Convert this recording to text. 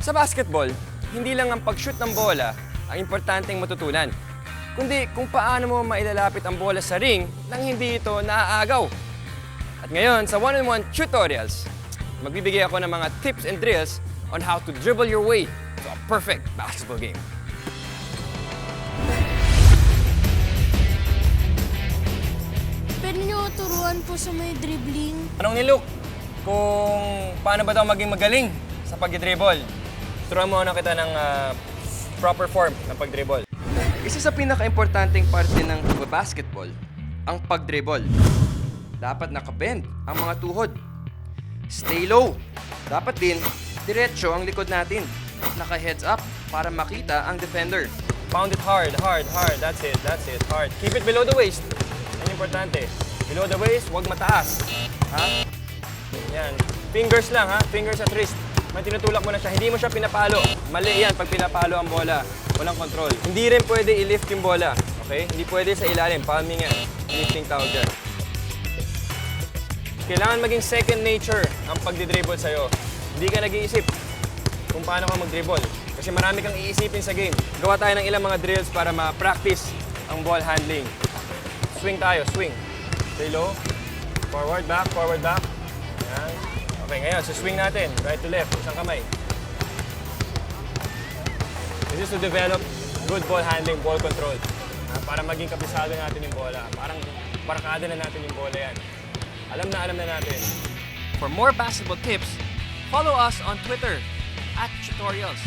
Sa basketball, hindi lang ang pag-shoot ng bola ang importanteng matutunan, kundi kung paano mo mailalapit ang bola sa ring nang hindi ito naaagaw. At ngayon, sa one-on-one tutorials, magbibigay ako ng mga tips and drills on how to dribble your way to a perfect basketball game. Pwede nyo turuan po sa may dribbling? Tanong ni Luke kung paano ba daw maging magaling sa pag-dribble. Turuan mo kita ng proper form ng pag-dribble. Isa sa pinaka-importanteng parte ng basketball, ang pag-dribble. Dapat nakabend ang mga tuhod. Stay low. Dapat din, diretso ang likod natin. Naka-heads up para makita ang defender. Pound it hard, hard, hard. That's it, hard. Keep it below the waist. Yan importante. Below the waist, huwag mataas. Ha? Yan. Fingers lang, ha? Fingers at wrist. May tinutulak mo na siya. Hindi mo siya pinapalo. Mali yan pag pinapalo ang bola. Walang control. Hindi rin pwede i-lift yung bola. Okay? Hindi pwede sa ilalim. Palming yan. Lifting tawag dyan. Kailangan maging second nature ang pagdidribble sa'yo. Hindi ka nag-iisip kung paano ka mag-dribble. Kasi marami kang iisipin sa game. Gawa tayo ng ilang mga drills para ma-practice ang ball handling. Swing tayo, swing. Stay low. Forward, back, forward, back. Yan. Okay, ngayon, swing natin. Right to left, isang kamay. This is to develop good ball handling, ball control. Para maging kabisado natin yung bola. Parang barkada na natin yung bola yan. Alam na natin. For more basketball tips, follow us on Twitter @tutorials.